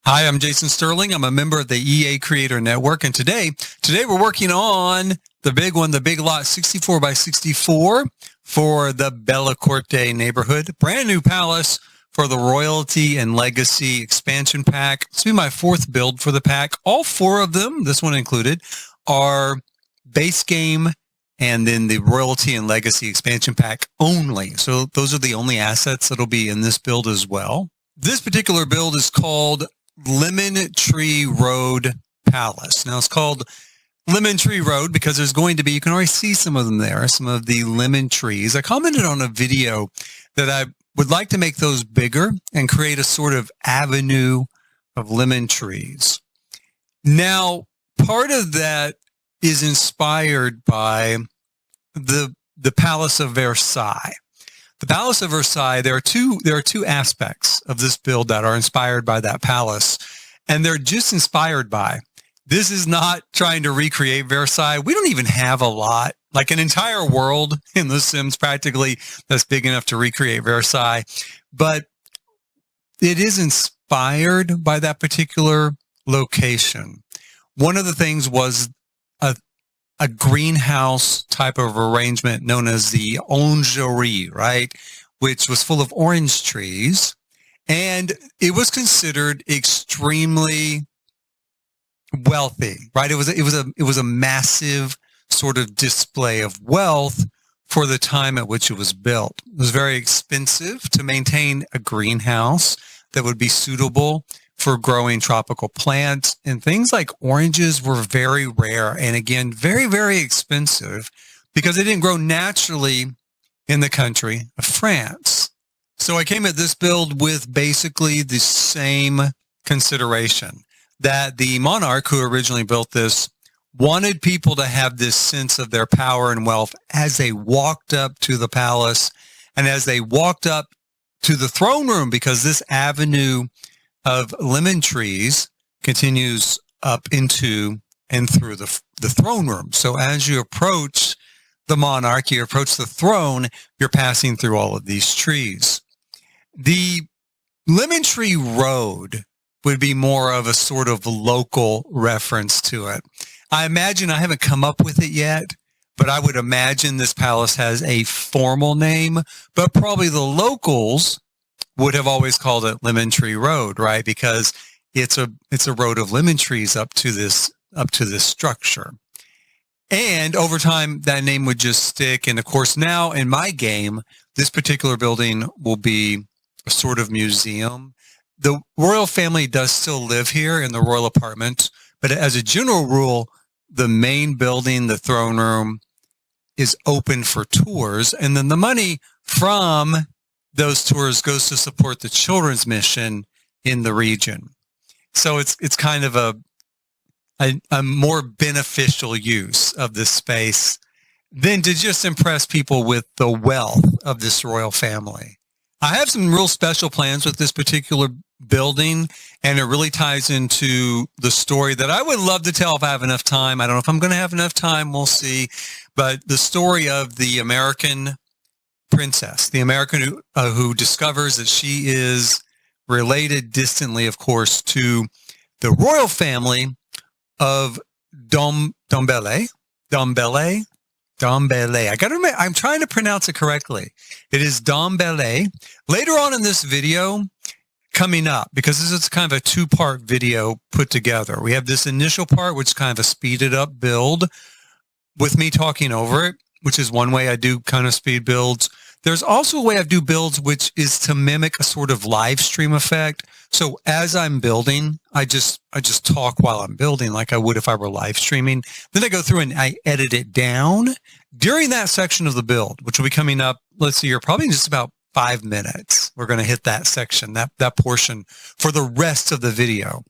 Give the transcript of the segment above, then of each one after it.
Hi, I'm Jason Sterling. I'm a member of the EA Creator Network, and today we're working on the big one, the big lot 64 by 64 for the Bellacorde neighborhood. Brand new palace for the Royalty and Legacy expansion pack. This will be my fourth build for the pack. All four of them, this one included, are base game and then the Royalty and Legacy expansion pack only. So those are the only assets that'll be in this build as well. This particular build is called Lemon Tree Road Palace. Now it's called Lemon Tree Road because there's going to be, you can already see some of them there, some of the lemon trees. I commented on a video that I would like to make those bigger and create a sort of avenue of lemon trees. Now, part of that is inspired by the Palace of Versailles. The Palace of Versailles, there are two aspects of this build that are inspired by that palace, and they're just inspired by. This is not trying to recreate Versailles. We don't even have a lot, like an entire world in The Sims practically that's big enough to recreate Versailles, but it is inspired by that particular location. One of the things was a greenhouse type of arrangement known as the orangerie, right? Which was full of orange trees. And it was considered extremely wealthy, right? It was a massive sort of display of wealth for the time at which it was built. It was very expensive to maintain a greenhouse that would be suitable for growing tropical plants, and things like oranges were very rare and again very, very expensive because they didn't grow naturally in the country of France. So I came at this build with basically the same consideration that the monarch who originally built this wanted people to have this sense of their power and wealth as they walked up to the palace and as they walked up to the throne room, because this avenue of lemon trees continues up into and through the throne room. So as you approach the monarch, you approach the throne, you're passing through all of these trees. The Lemon Tree Road would be more of a sort of local reference to it. I imagine, I haven't come up with it yet, but I would imagine this palace has a formal name, but probably the locals would have always called it Lemon Tree Road, right? Because it's a road of lemon trees up to this structure. And over time, that name would just stick. And of course, now in my game, this particular building will be a sort of museum. The royal family does still live here in the royal apartment, but as a general rule, the main building, the throne room, is open for tours. And then the money from those tours goes to support the children's mission in the region. So it's kind of a more beneficial use of this space than to just impress people with the wealth of this royal family. I have some real special plans with this particular building, and it really ties into the story that I would love to tell if I have enough time. I don't know if I'm going to have enough time. We'll see. But the story of the American princess, the American who discovers that she is related distantly, of course, to the royal family of Dombele. I'm trying to pronounce it correctly. It is Dombele. Later on in this video, coming up, because this is kind of a two-part video put together. We have this initial part, which is kind of a speeded up build with me talking over it, which is one way I do kind of speed builds. There's also a way I do builds, which is to mimic a sort of live stream effect. So as I'm building, I just talk while I'm building like I would if I were live streaming. Then I go through and I edit it down during that section of the build, which will be coming up, let's see here, probably in just about 5 minutes. We're going to hit that section, that portion for the rest of the video.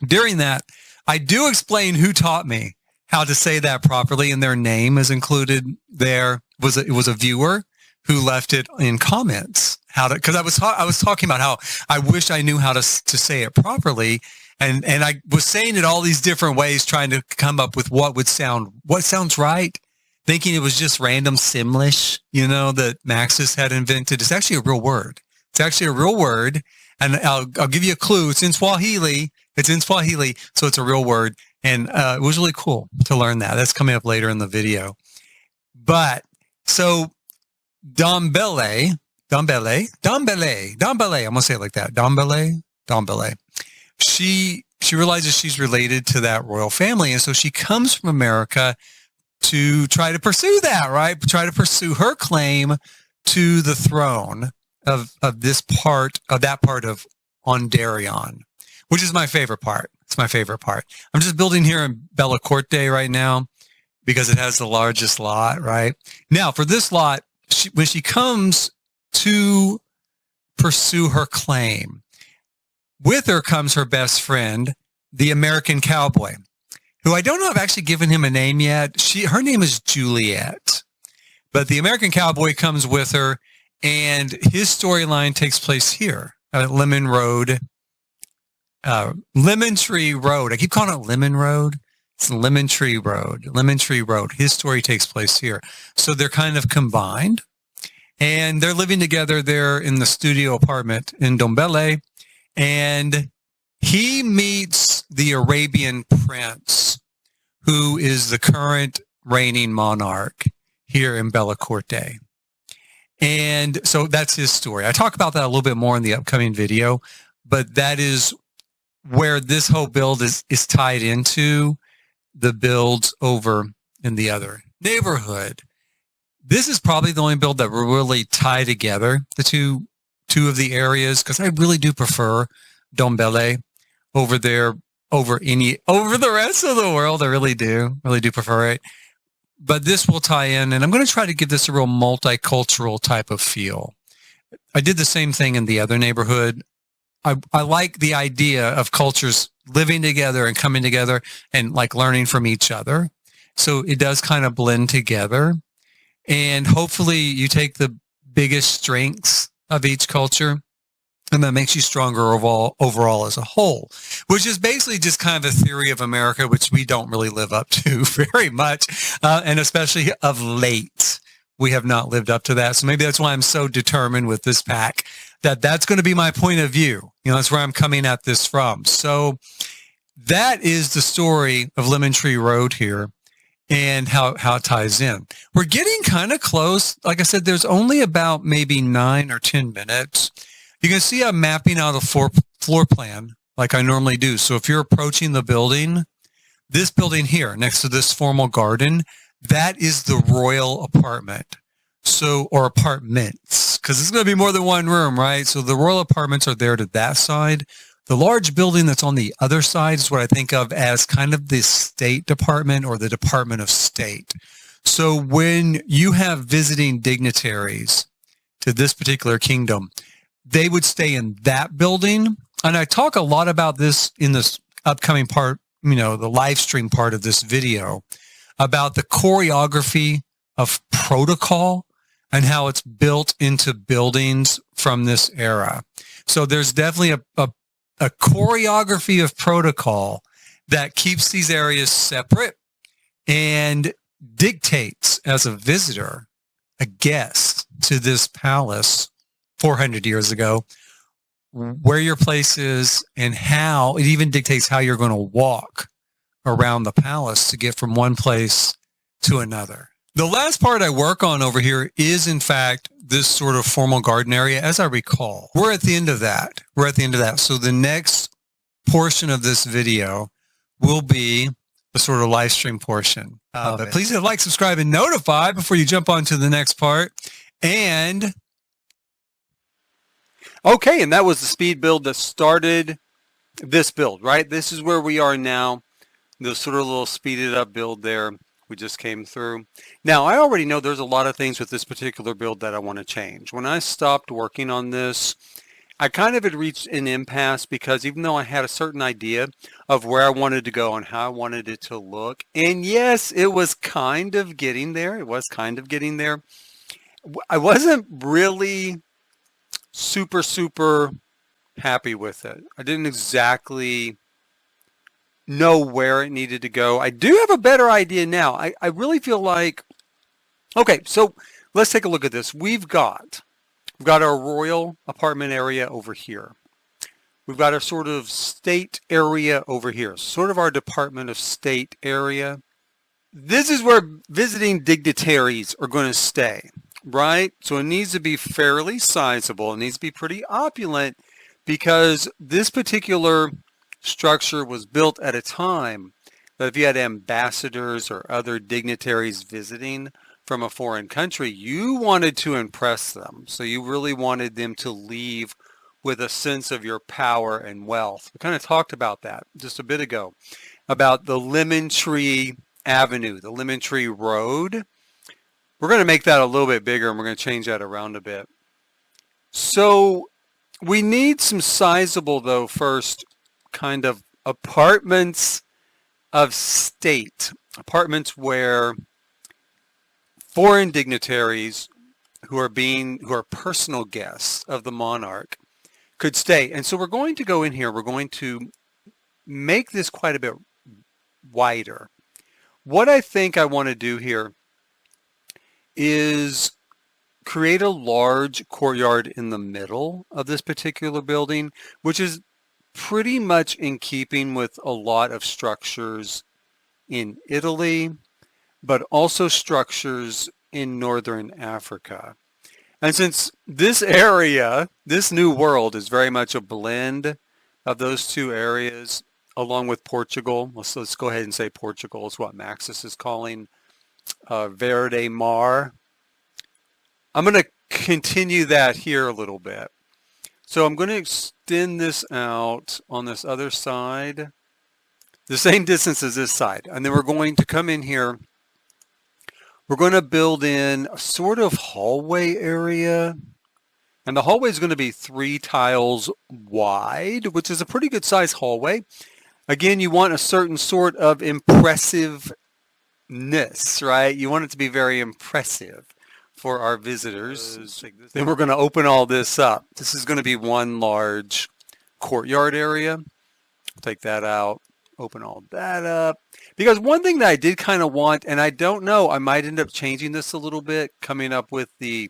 During that, I do explain who taught me how to say that properly, and their name is included there. It was a viewer who left it in comments because I was talking about how I wish I knew how to say it properly, and I was saying it all these different ways, trying to come up with what sounds right, thinking it was just random Simlish, that Maxis had invented. It's actually a real word. It's actually a real word, And I'll give you a clue. It's in Swahili. So it's a real word. And it was really cool to learn that. That's coming up later in the video. But so Dombele, I'm going to say it like that. Dombele. She realizes she's related to that royal family. And so she comes from America to try to pursue that, right? Try to pursue her claim to the throne of that part of Ondarion, which is my favorite part. It's my favorite part. I'm just building here in Bellacorde right now because it has the largest lot, right? Now, for this lot, when she comes to pursue her claim, with her comes her best friend, the American cowboy, who I don't know if I've actually given him a name yet. Her name is Juliet. But the American cowboy comes with her, and his storyline takes place here at Lemon Tree Road. I keep calling it Lemon Road. It's Lemon Tree Road. Lemon Tree Road. His story takes place here. So they're kind of combined, and they're living together there in the studio apartment in Dombele, and he meets the Arabian prince, who is the current reigning monarch here in Bellacorde. And so that's his story. I talk about that a little bit more in the upcoming video, but that is where this whole build is tied into the builds over in the other neighborhood. This is probably the only build that will really tie together the two of the areas, because I really do prefer Dombele over there over the rest of the world. I really do prefer it. But this will tie in, and I'm going to try to give this a real multicultural type of feel. I did the same thing in the other neighborhood. I like the idea of cultures living together and coming together and like learning from each other. So it does kind of blend together. And hopefully you take the biggest strengths of each culture, and that makes you stronger overall as a whole, which is basically just kind of a theory of America, which we don't really live up to very much. And especially of late, we have not lived up to that. So maybe that's why I'm so determined with this pack, that's going to be my point of view. That's where I'm coming at this from. So that is the story of Lemon Tree Road here and how it ties in. We're getting kind of close. Like I said, there's only about maybe 9 or 10 minutes. You can see I'm mapping out a floor plan like I normally do. So if you're approaching the building, this building here next to this formal garden, that is the royal apartment. So, or apartments, because it's going to be more than one room, right? So the royal apartments are there to that side. The large building that's on the other side is what I think of as kind of the State Department or the Department of State. So when you have visiting dignitaries to this particular kingdom, they would stay in that building. And I talk a lot about this in this upcoming part, the live stream part of this video, about the choreography of protocol and how it's built into buildings from this era. So there's definitely a choreography of protocol that keeps these areas separate and dictates as a visitor, a guest to this palace 400 years ago, where your place is and how it even dictates how you're going to walk around the palace to get from one place to another. The last part I work on over here is, in fact, this sort of formal garden area, as I recall. We're at the end of that. So the next portion of this video will be the sort of live stream portion. But please hit like, subscribe, and notify before you jump on to the next part. And okay, and that was the speed build that started this build, right? This is where we are now. The sort of little speeded up build there we just came through. Now, I already know there's a lot of things with this particular build that I want to change. When I stopped working on this, I kind of had reached an impasse because even though I had a certain idea of where I wanted to go and how I wanted it to look, and yes, it was kind of getting there. I wasn't really super happy with it. I didn't exactly know where it needed to go. I do have a better idea now. I really feel like, okay, so let's take a look at this. We've got our royal apartment area over here. We've got our sort of state area over here, sort of our Department of State area. This is where visiting dignitaries are going to stay, right? So it needs to be fairly sizable. It needs to be pretty opulent because this particular structure was built at a time that if you had ambassadors or other dignitaries visiting from a foreign country, you wanted to impress them. So you really wanted them to leave with a sense of your power and wealth. We kind of talked about that just a bit ago, about the Lemon Tree Avenue, the Lemon Tree Road. We're going to make that a little bit bigger and we're going to change that around a bit. So we need some sizable, though, first kind of apartments of state, apartments where foreign dignitaries who are personal guests of the monarch could stay. And so we're going to go in here, we're going to make this quite a bit wider. What I think I want to do here is create a large courtyard in the middle of this particular building, which is pretty much in keeping with a lot of structures in Italy, but also structures in Northern Africa. And since this area, this new world, is very much a blend of those two areas, along with Portugal, let's go ahead and say Portugal is what Maxis is calling Verde Mar. I'm going to continue that here a little bit. So I'm going to extend this out on this other side, the same distance as this side. And then we're going to come in here. We're going to build in a sort of hallway area. And the hallway is going to be 3 tiles wide, which is a pretty good size hallway. Again, you want a certain sort of impressiveness, right? You want it to be very impressive for our visitors. Then we're going to open all this up. This is going to be one large courtyard area. Take that out, open all that up. Because one thing that I did kind of want, and I don't know, I might end up changing this a little bit, coming up with the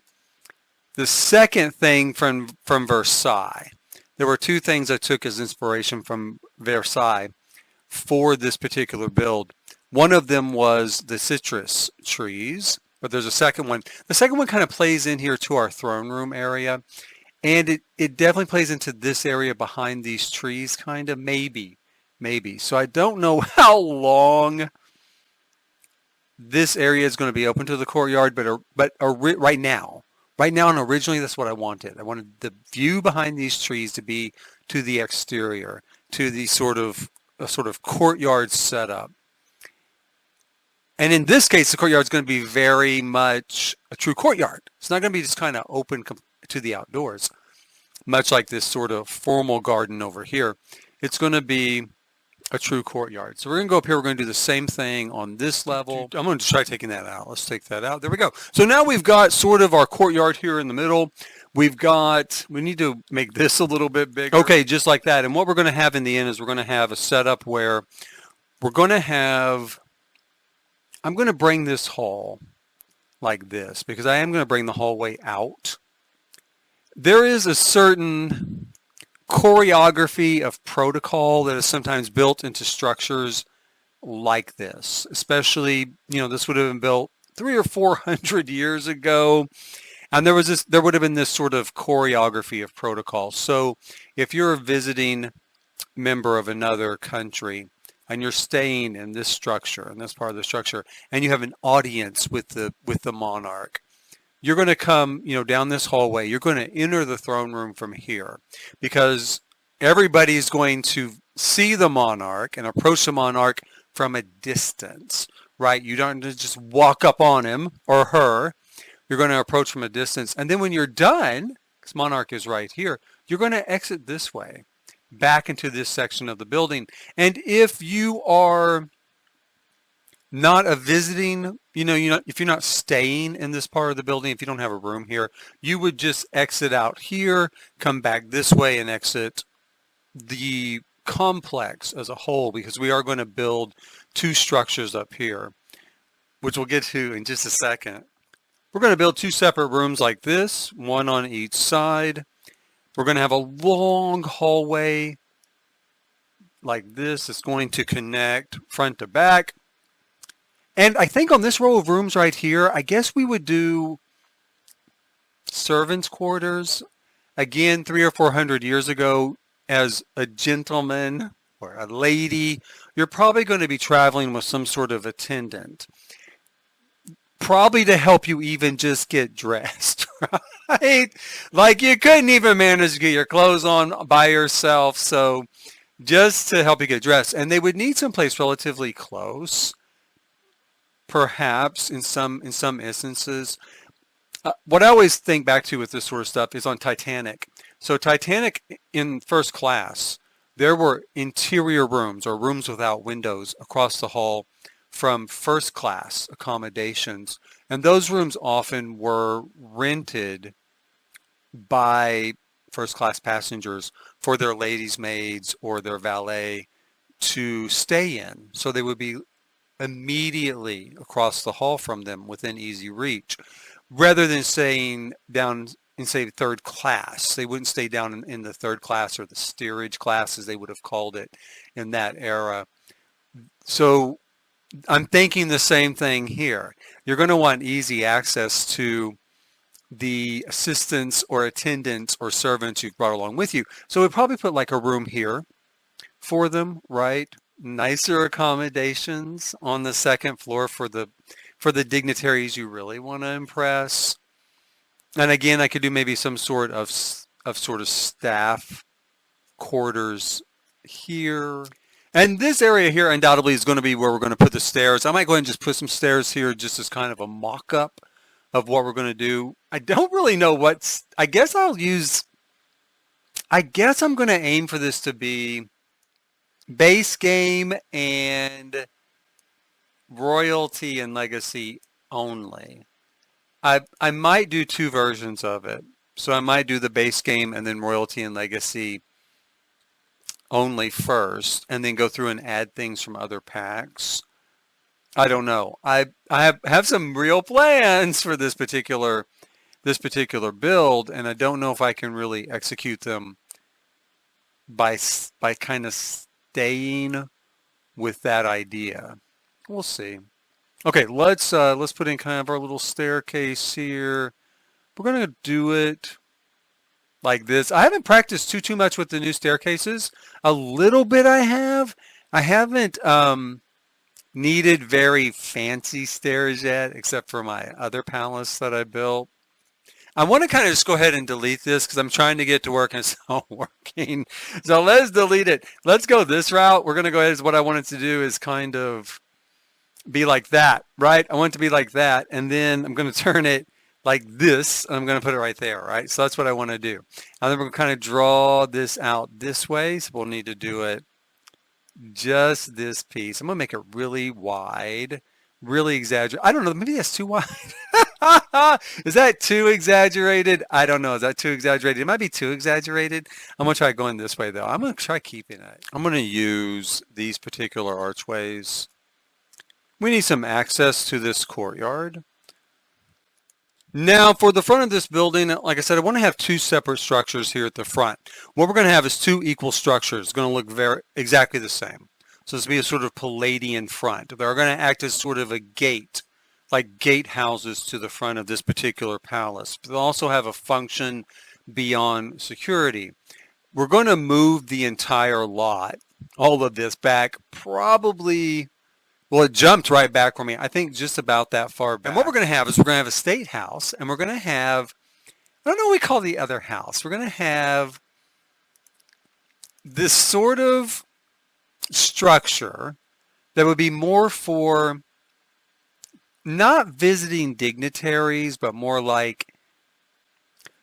second thing from Versailles. There were 2 things I took as inspiration from Versailles for this particular build. One of them was the citrus trees, but there's a second one. The second one kind of plays in here to our throne room area, and it definitely plays into this area behind these trees, kind of, maybe. So I don't know how long this area is going to be open to the courtyard, but right now and originally that's what I wanted. I wanted the view behind these trees to be to the exterior, to the sort of courtyard setup. And in this case, the courtyard is going to be very much a true courtyard. It's not going to be just kind of open to the outdoors, much like this sort of formal garden over here. It's going to be a true courtyard. So we're going to go up here. We're going to do the same thing on this level. I'm going to try taking that out. Let's take that out. There we go. So now we've got sort of our courtyard here in the middle. We need to make this a little bit bigger. Okay, just like that. And what we're going to have in the end is we're going to have a setup where we're going to have, I'm going to bring this hall like this because I am going to bring the hallway out. There is a certain choreography of protocol that is sometimes built into structures like this, especially, this would have been built 300 or 400 years ago. And there would have been this sort of choreography of protocol. So if you're a visiting member of another country and you're staying in this structure, in this part of the structure, and you have an audience with the monarch, you're going to come, down this hallway. You're going to enter the throne room from here because everybody's going to see the monarch and approach the monarch from a distance, right? You don't just walk up on him or her. You're going to approach from a distance. And then when you're done, because monarch is right here, you're going to exit this way back into this section of the building. And if you are not a visiting, if you're not staying in this part of the building, if you don't have a room here, you would just exit out here, come back this way and exit the complex as a whole, because we are going to build 2 structures up here, which we'll get to in just a second. We're going to build 2 separate rooms like this, one on each side. We're going to have a long hallway like this. It's going to connect front to back. And I think on this row of rooms right here, I guess we would do servants' quarters. Again, 300 or 400 years ago, as a gentleman or a lady, you're probably going to be traveling with some sort of attendant. Probably to help you even just get dressed, right? Like you couldn't even manage to get your clothes on by yourself. So just to help you get dressed. And they would need someplace relatively close, perhaps in some instances. What I always think back to with this sort of stuff is on Titanic. So Titanic in first class, there were interior rooms or rooms without windows across the hall from first class accommodations. And those rooms often were rented by first class passengers for their ladies' maids or their valet to stay in. So they would be immediately across the hall from them within easy reach, rather than staying down in, say, third class. They wouldn't stay down in the third class or the steerage class, as they would have called it in that era. So I'm thinking the same thing here. You're going to want easy access to the assistants or attendants or servants you've brought along with you. So we'd probably put like a room here for them, right? Nicer accommodations on the second floor for the dignitaries you really want to impress. And again, I could do maybe some sort of staff quarters here. And this area here undoubtedly is going to be where we're going to put the stairs. I might go ahead and just put some stairs here just as kind of a mock-up of what we're going to do. I don't really know I guess I'm going to aim for this to be base game and royalty and legacy only. I might do two versions of it. So I might do the base game and then royalty and legacy only first, and then go through and add things from other packs. I don't know. I have some real plans for this particular build, and I don't know if I can really execute them by kind of staying with that idea. We'll see. Okay, let's put in kind of our little staircase here. We're gonna do it like this. I haven't practiced too much with the new staircases. A little bit I have. I haven't needed very fancy stairs yet, except for my other palace that I built. I want to kind of just go ahead and delete this because I'm trying to get to work and it's not working. So let's delete it. Let's go this route. We're going to go ahead. What I wanted to do is kind of be like that, right? I want it to be like that. And then I'm going to turn it like this. And I'm going to put it right there, right? So that's what I want to do. And then we're going to kind of draw this out this way. So we'll need to do it just this piece. I'm going to make it really wide, really exaggerated. I don't know. Maybe that's too wide. Is that too exaggerated? I don't know. Is that too exaggerated? It might be too exaggerated. I'm going to try going this way, though. I'm going to try keeping it. I'm going to use these particular archways. We need some access to this courtyard. Now, for the front of this building, like I said, I want to have two separate structures here at the front. What we're going to have is two equal structures. It's going to look exactly the same. So this will be a sort of Palladian front. They're going to act as sort of a gate, like gatehouses to the front of this particular palace. But they'll also have a function beyond security. We're going to move the entire lot, all of this back, probably... Well, it jumped right back for me. I think just about that far back. And what we're going to have is we're going to have a state house, and we're going to have, I don't know what we call the other house. We're going to have this sort of structure that would be more for not visiting dignitaries, but more like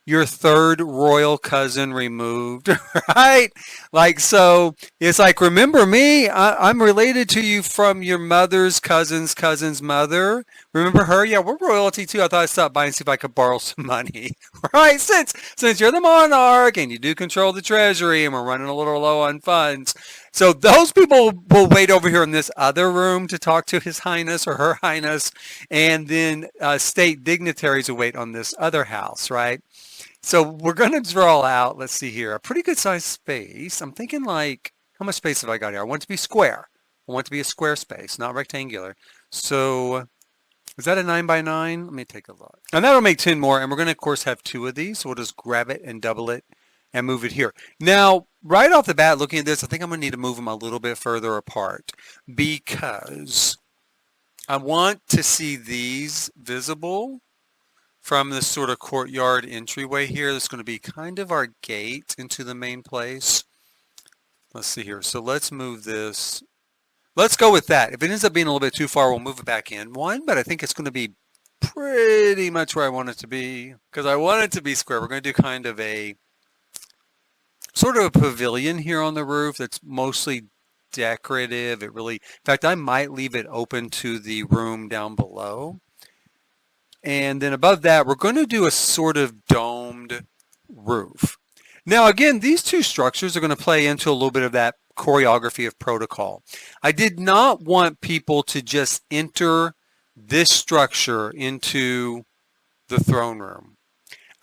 your third royal cousin removed, right? Like, so it's like, remember me? I'm related to you from your mother's cousin's mother. Remember her? Yeah, we're royalty too. I thought I'd stop by and see if I could borrow some money, right? Since you're the monarch and you do control the treasury and we're running a little low on funds. So those people will wait over here in this other room to talk to His Highness or Her Highness. And then state dignitaries will wait on this other house, right? So we're going to draw out, let's see here, a pretty good sized space. I'm thinking like, how much space have I got here? I want it to be square. I want it to be a square space, not rectangular. So is that a 9 by 9? Let me take a look. And that'll make 10 more. And we're going to, of course, have 2 of these. So we'll just grab it and double it and move it here. Now, right off the bat, looking at this, I think I'm going to need to move them a little bit further apart because I want to see these visible from this sort of courtyard entryway here. That's going to be kind of our gate into the main place. Let's see here. So let's move this. Let's go with that. If it ends up being a little bit too far, we'll move it back in one, but I think it's going to be pretty much where I want it to be because I want it to be square. We're going to do kind of a sort of a pavilion here on the roof that's mostly decorative. It really, in fact, I might leave it open to the room down below. And then above that, we're going to do a sort of domed roof. Now, again, these two structures are going to play into a little bit of that choreography of protocol. I did not want people to just enter this structure into the throne room.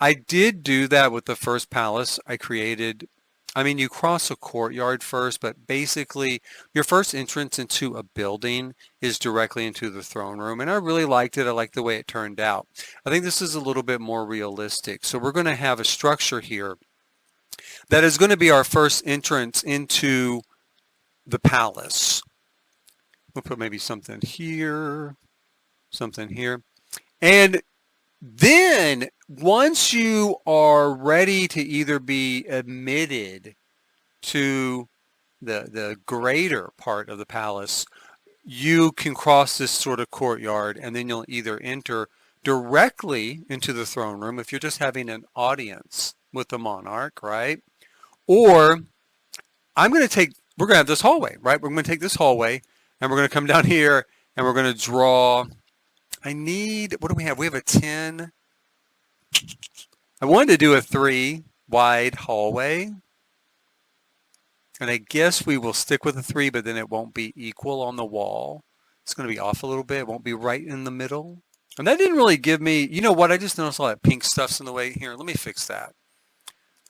I did do that with the first palace I created. I mean, you cross a courtyard first, but basically your first entrance into a building is directly into the throne room. And I really liked it. I liked the way it turned out. I think this is a little bit more realistic. So we're going to have a structure here that is going to be our first entrance into the palace. We'll put maybe something here, something here. And then once you are ready to either be admitted to the greater part of the palace, you can cross this sort of courtyard and then you'll either enter directly into the throne room if you're just having an audience with the monarch, right? Or we're going to have this hallway, right? We're going to take this hallway and we're going to come down here and we're going to draw. What do we have? We have a 10. I wanted to do a 3 wide hallway. And I guess we will stick with a 3, but then it won't be equal on the wall. It's going to be off a little bit. It won't be right in the middle. And that didn't really give me, you know what? I just noticed all that pink stuff's in the way here. Let me fix that.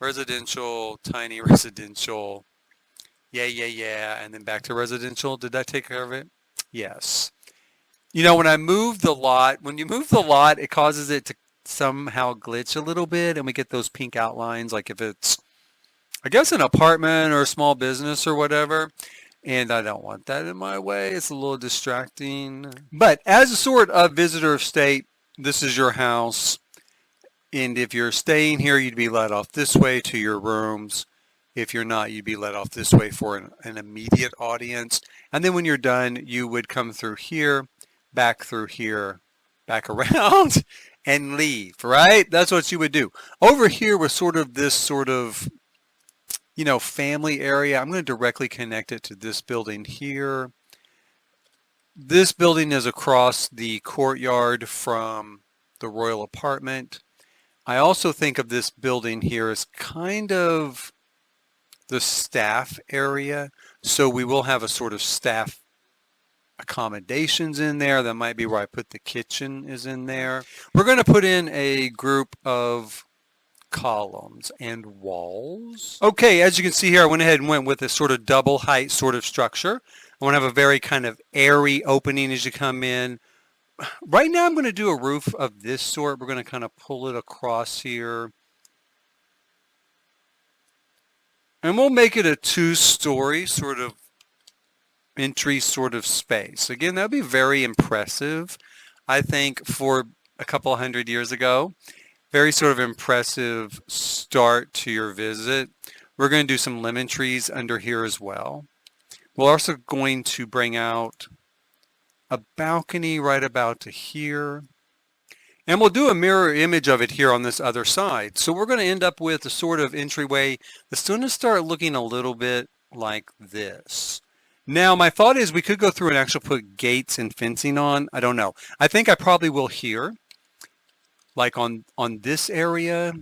Residential, tiny residential. Yeah. And then back to residential. Did that take care of it? Yes. You know, when you move the lot, it causes it to somehow glitch a little bit and we get those pink outlines, like if it's, I guess, an apartment or a small business or whatever. And I don't want that in my way. It's a little distracting. But as a sort of visitor of state, this is your house. And if you're staying here, you'd be led off this way to your rooms. If you're not, you'd be led off this way for an immediate audience. And then when you're done, you would come through here, back through here, back around, and leave, right? That's what you would do. Over here was sort of this sort of, you know, family area. I'm going to directly connect it to this building here. This building is across the courtyard from the royal apartment. I also think of this building here as kind of the staff area. So we will have a sort of staff accommodations in there. That might be where I put the kitchen is in there. We're going to put in a group of columns and walls. Okay, as you can see here, I went ahead and went with a sort of double height sort of structure. I want to have a very kind of airy opening as you come in. Right now I'm going to do a roof of this sort. We're going to kind of pull it across here. And we'll make it a 2-story sort of entry sort of space. Again, that would be very impressive, I think, for a couple hundred years ago. Very sort of impressive start to your visit. We're going to do some lemon trees under here as well. We're also going to bring out a balcony right about to here. And we'll do a mirror image of it here on this other side. So we're going to end up with a sort of entryway that's going to start looking a little bit like this. Now, my thought is we could go through and actually put gates and fencing on. I don't know. I think I probably will here, like on this area.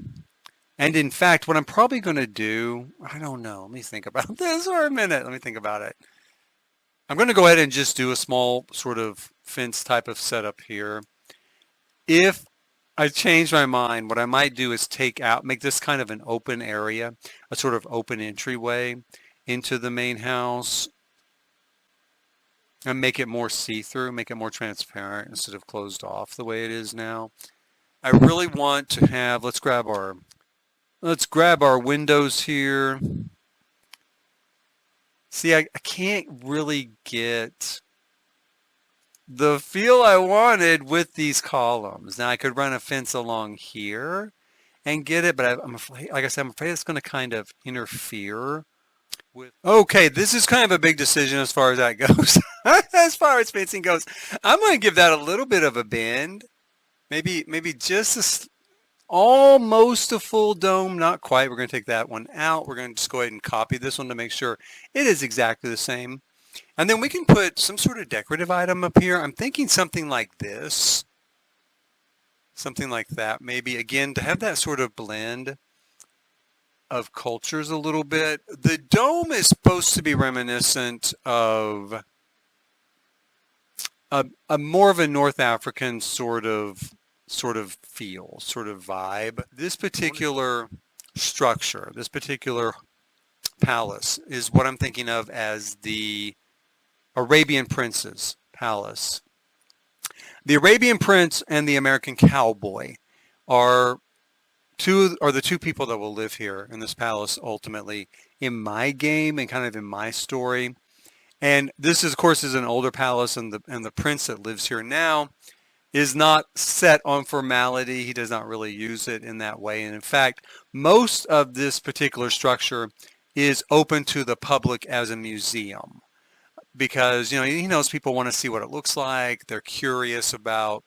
And in fact, what I'm probably going to do, I don't know. Let me think about this for a minute. Let me think about it. I'm going to go ahead and just do a small sort of fence type of setup here. If I changed my mind. What I might do is make this kind of an open area, a sort of open entryway into the main house, and make it more see-through, make it more transparent instead of closed off the way it is now. I really want to have, let's grab our windows here. See, I can't really get the feel I wanted with these columns. Now I could run a fence along here and get it, but I'm afraid, like I said, I'm afraid it's going to kind of interfere with. Okay, this is kind of a big decision as far as that goes. As far as fencing goes, I'm going to give that a little bit of a bend. Maybe just almost a full dome, not quite. We're going to take that one out. We're going to just go ahead and copy this one to make sure it is exactly the same. And then we can put some sort of decorative item up here. I'm thinking something like this. Something like that, maybe, again, to have that sort of blend of cultures a little bit. The dome is supposed to be reminiscent of a more of a North African sort of feel, sort of vibe. This particular structure, this particular palace is what I'm thinking of as the Arabian Prince's palace. The Arabian Prince and the American Cowboy are the two people that will live here in this palace ultimately in my game and kind of in my story. And this is, of course, is an older palace, and the prince that lives here now is not set on formality. He does not really use it in that way. And in fact, most of this particular structure is open to the public as a museum, because he knows people want to see what it looks like. They're curious about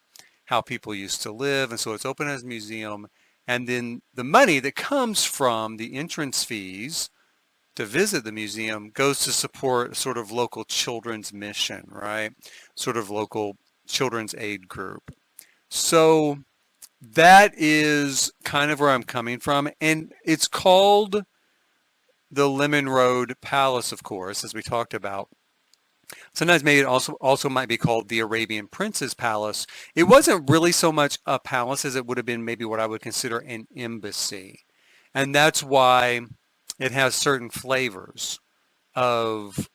how people used to live, and so it's open as a museum. And then the money that comes from the entrance fees to visit the museum goes to support sort of local children's mission, right? Sort of local children's aid group. So that is kind of where I'm coming from. And it's called the Lemon Road Palace, of course, as we talked about. Sometimes maybe it also might be called the Arabian Prince's Palace. It wasn't really so much a palace as it would have been maybe what I would consider an embassy. And that's why it has certain flavors of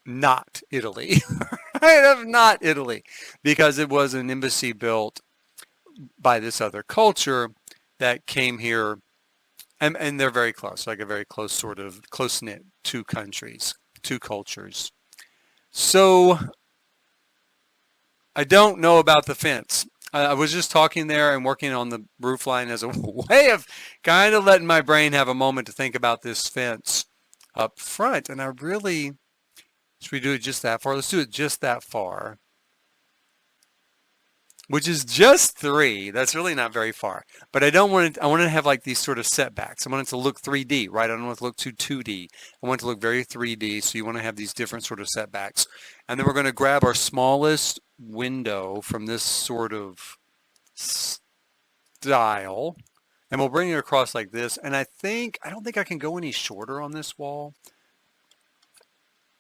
not Italy, right? Of not Italy, because it was an embassy built by this other culture that came here, and they're very close, like a very close sort of close-knit two countries, two cultures. So I don't know about the fence. I was just talking there and working on the roof line as a way of kind of letting my brain have a moment to think about this fence up front. And I really, should we do it just that far? Let's do it just that far, which is just 3. That's really not very far. But I don't want it, I want to have like these sort of setbacks. I want it to look 3D, right? I don't want it to look too 2D. I want it to look very 3D. So you want to have these different sort of setbacks. And then we're going to grab our smallest window from this sort of style, and we'll bring it across like this. And I don't think I can go any shorter on this wall.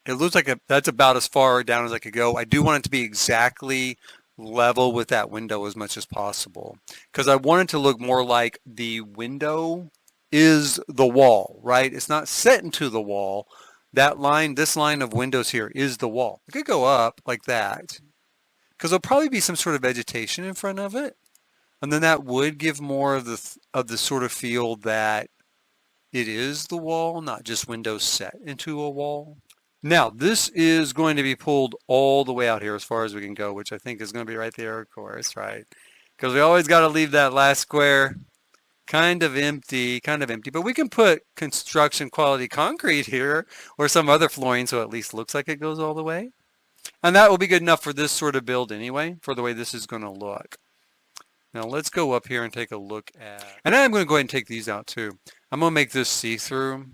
It looks like that's about as far down as I could go. I do want it to be exactly level with that window as much as possible, because I want it to look more like the window is the wall, right? It's not set into the wall. That line, this line of windows here is the wall. It could go up like that, because there'll probably be some sort of vegetation in front of it. And then that would give more of the sort of feel that it is the wall, not just windows set into a wall. Now, this is going to be pulled all the way out here as far as we can go, which I think is going to be right there, of course, right? Because we always got to leave that last square kind of empty. But we can put construction quality concrete here or some other flooring so it at least looks like it goes all the way. And that will be good enough for this sort of build anyway, for the way this is going to look. Now let's go up here and take a look at, and I'm going to go ahead and take these out too. I'm going to make this see-through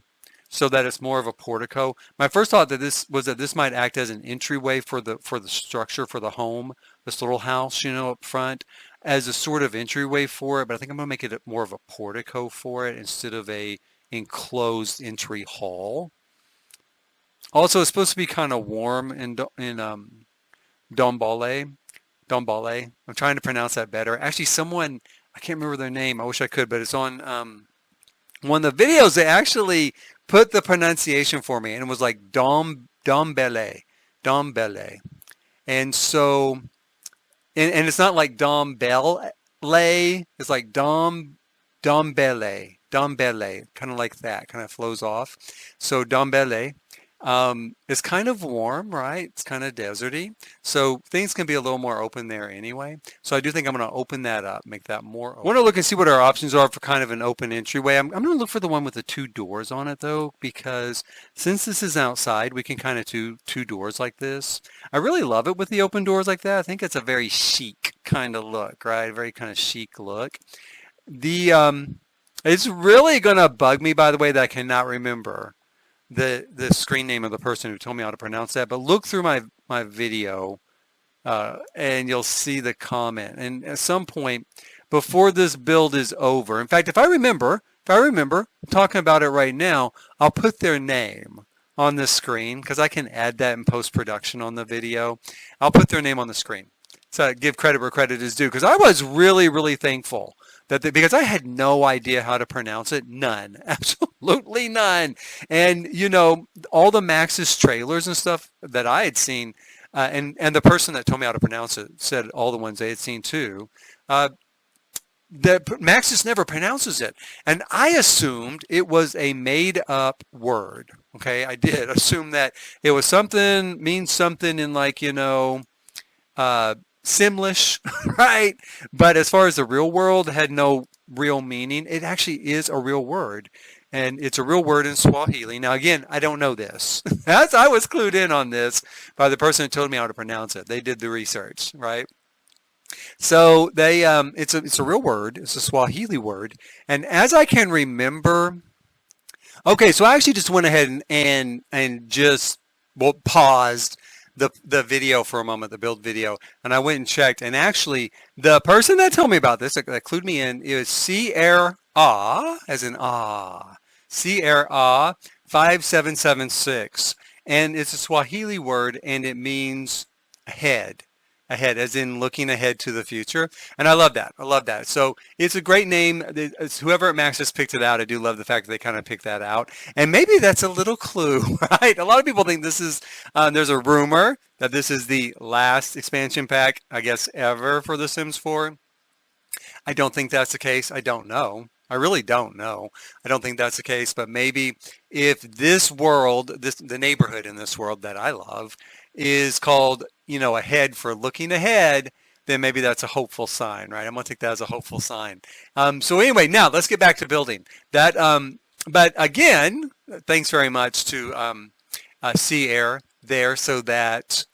so that it's more of a portico. My first thought that this might act as an entryway for the structure, for the home, this little house, up front, as a sort of entryway for it. But I think I'm going to make it more of a portico for it instead of a enclosed entry hall. Also, it's supposed to be kind of warm in Dombale. I'm trying to pronounce that better. Actually, someone I can't remember their name. I wish I could, but it's on one of the videos. They actually put the pronunciation for me, and it was like Dombele, Dombele. And so, and it's not like Dombele. It's like Dombele, Dombele, kind of like that, kind of flows off. So Dombele. It's kind of warm, right? It's kind of deserty. So things can be a little more open there anyway. So I do think I'm going to open that up, make that more open. I want to look and see what our options are for kind of an open entryway. I'm going to look for the one with the 2 doors on it though, because since this is outside, we can kind of do 2 doors like this. I really love it with the open doors like that. I think it's a very chic kind of look, right? Very kind of chic look. It's really going to bug me, by the way, that I cannot remember the screen name of the person who told me how to pronounce that, but look through my video and you'll see the comment. And at some point before this build is over, in fact, if I remember, I'm talking about it right now, I'll put their name on the screen because I can add that in post-production on the video. I'll put their name on the screen. So give credit where credit is due, because I was really, really thankful that because I had no idea how to pronounce it. None. Absolutely none. And, you know, all the Maxis trailers and stuff that I had seen, and the person that told me how to pronounce it said all the ones they had seen too, that Maxis never pronounces it. And I assumed it was a made up word. Okay, I did assume that it was something, means something in like, you know, Simlish, right? But as far as the real world, had no real meaning. It actually is a real word, and it's a real word in Swahili. Now, again, I don't know this. I was clued in on this by the person who told me how to pronounce it. They did the research, right? So they, it's a real word. It's a Swahili word, and as I can remember, okay, so I actually just went ahead and just paused the video for a moment, the build video, and I went and checked, and actually the person that told me about this, that clued me in, is Sierra, as in Sierra 5776, and it's a Swahili word, and it means ahead, as in looking ahead to the future. And I love that. I love that. So it's a great name. It's whoever at Maxis picked it out. I do love the fact that they kind of picked that out. And maybe that's a little clue, right? A lot of people think this is, there's a rumor that this is the last expansion pack, I guess, ever for The Sims 4. I don't think that's the case. I don't know. I really don't know. I don't think that's the case, but maybe if this world, the neighborhood in this world that I love is called, you know, ahead for looking ahead, then maybe that's a hopeful sign, right? I'm going to take that as a hopeful sign. So anyway, now let's get back to building that. But again, thanks very much to Sea Air there, so that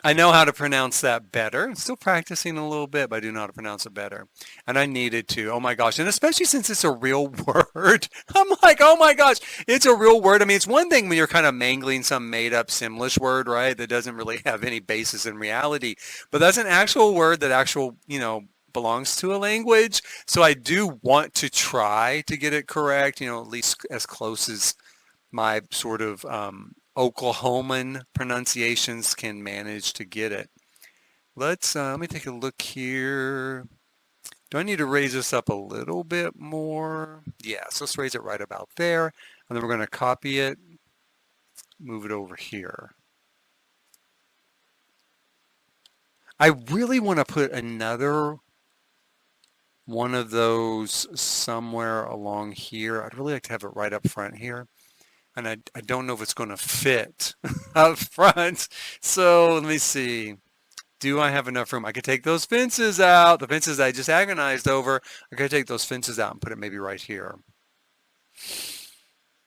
I know how to pronounce that better. I'm still practicing a little bit, but I do know how to pronounce it better. And I needed to. Oh my gosh. And especially since it's a real word. I'm like, oh my gosh, it's a real word. I mean, it's one thing when you're kind of mangling some made up Simlish word, right? That doesn't really have any basis in reality. But that's an actual word that you know, belongs to a language. So I do want to try to get it correct, you know, at least as close as my sort of Oklahoman pronunciations can manage to get it. Let me take a look here. Do I need to raise this up a little bit more? Yeah, so let's raise it right about there. And then we're going to copy it, move it over here. I really want to put another one of those somewhere along here. I'd really like to have it right up front here. And I don't know if it's going to fit up front. So let me see. Do I have enough room? I could take those fences out. The fences I just agonized over. I could take those fences out and put it maybe right here.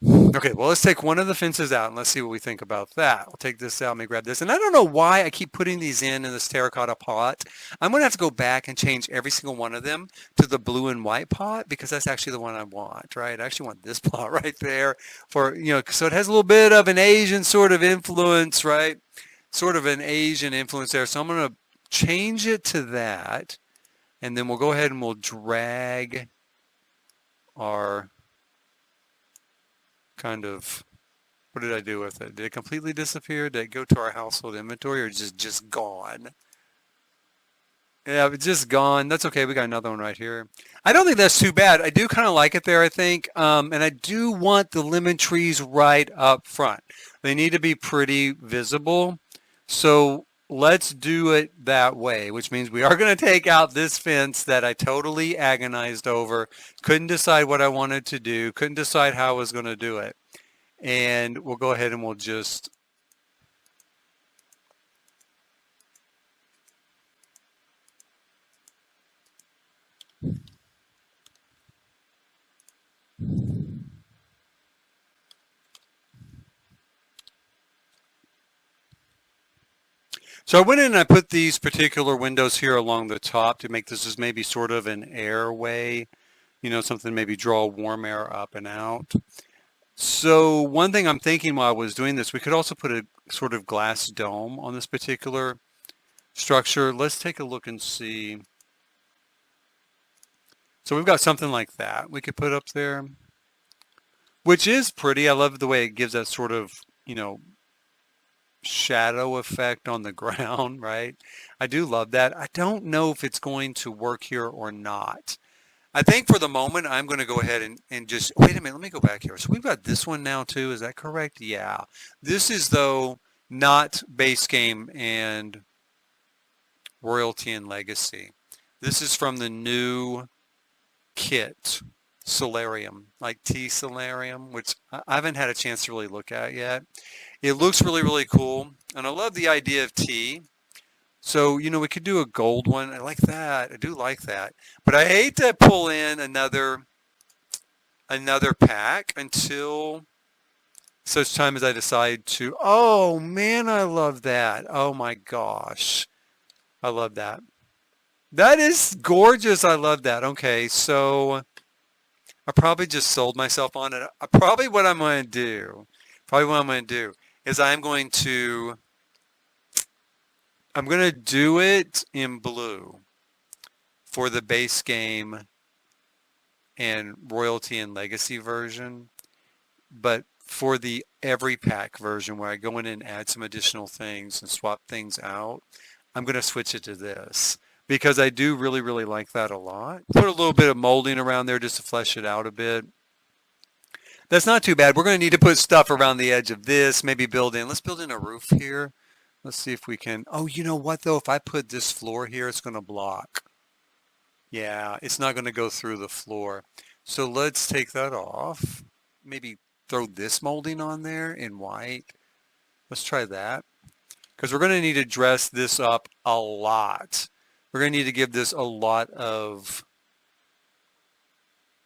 Okay, well, let's take one of the fences out and let's see what we think about that. We'll take this out. Let me grab this. And I don't know why I keep putting these in this terracotta pot. I'm going to have to go back and change every single one of them to the blue and white pot, because that's actually the one I want, right? I actually want this pot right there for, you know, so it has a little bit of an Asian sort of influence, right? Sort of an Asian influence there. So I'm going to change it to that. And then we'll go ahead and we'll drag our kind of, what did I do with it? Did it completely disappear? Did it go to our household inventory, or just gone? Yeah, it's just gone. That's okay. We got another one right here. I don't think that's too bad. I do kind of like it there, I think. And I do want the lemon trees right up front. They need to be pretty visible. So let's do it that way, which means we are going to take out this fence that I totally agonized over. Couldn't decide what I wanted to do. Couldn't decide how I was going to do it. And we'll go ahead and we'll just So I went in and I put these particular windows here along the top to make this as maybe sort of an airway, something maybe draw warm air up and out. So one thing I'm thinking while I was doing this, we could also put a sort of glass dome on this particular structure. Let's take a look and see. So we've got something like that we could put up there, which is pretty. I love the way it gives that sort of, shadow effect on the ground, right? I do love that. I don't know if it's going to work here or not. I think for the moment, I'm going to go ahead and just, wait a minute, let me go back here. So we've got this one now too, is that correct? Yeah. This is though not base game and royalty and legacy. This is from the new kit, Solarium, like T Solarium, which I haven't had a chance to really look at yet. It looks really, really cool. And I love the idea of T. So, we could do a gold one. I like that. I do like that. But I hate to pull in another pack until such time as I decide to. Oh, man, I love that. Oh, my gosh. I love that. That is gorgeous. I love that. Okay, so I probably just sold myself on it. Probably what I'm going to do is I'm going to do it in blue for the base game and royalty and legacy version, but for the every pack version where I go in and add some additional things and swap things out, I'm going to switch it to this because I do really, really like that a lot. Put a little bit of molding around there just to flesh it out a bit. That's not too bad. We're going to need to put stuff around the edge of this, maybe let's build in a roof here. Let's see if we can, oh, you know what though? If I put this floor here, it's going to block. Yeah, it's not going to go through the floor. So let's take that off. Maybe throw this molding on there in white. Let's try that. Because we're going to need to dress this up a lot. We're going to need to give this a lot of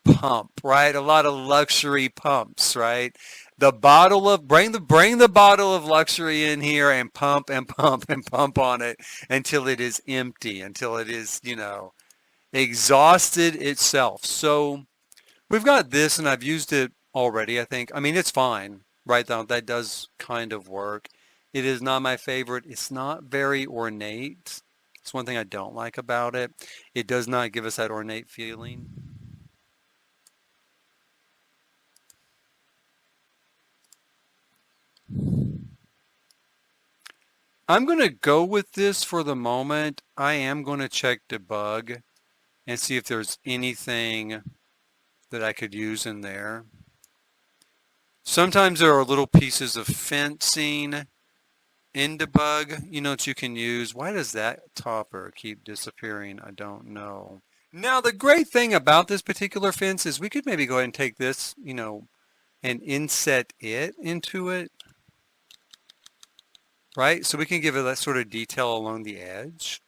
pump, right? A lot of luxury pumps, right? The bottle of bring the bottle of luxury in here and pump and pump and pump on it until it is empty, until it is, exhausted itself. So we've got this and I've used it already, I think. I mean, it's fine, right? That does kind of work. It is not my favorite. It's not very ornate. It's one thing I don't like about it. It does not give us that ornate feeling. I'm going to go with this for the moment. I am going to check debug and see if there's anything that I could use in there. Sometimes there are little pieces of fencing in debug, that you can use. Why does that topper keep disappearing? I don't know. Now, the great thing about this particular fence is we could maybe go ahead and take this, and inset it into it. Right? So we can give it that sort of detail along the edge,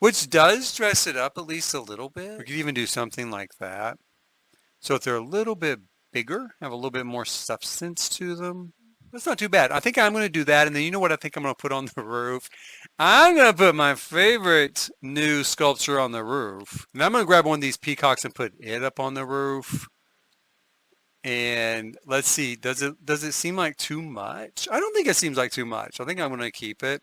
which does dress it up at least a little bit. We could even do something like that. So if they're a little bit bigger, have a little bit more substance to them, that's not too bad. I think I'm going to do that. And then you know what I think I'm going to put on the roof? I'm going to put my favorite new sculpture on the roof. And I'm going to grab one of these peacocks and put it up on the roof. And let's see, does it seem like too much? I don't think it seems like too much. I think I'm going to keep it.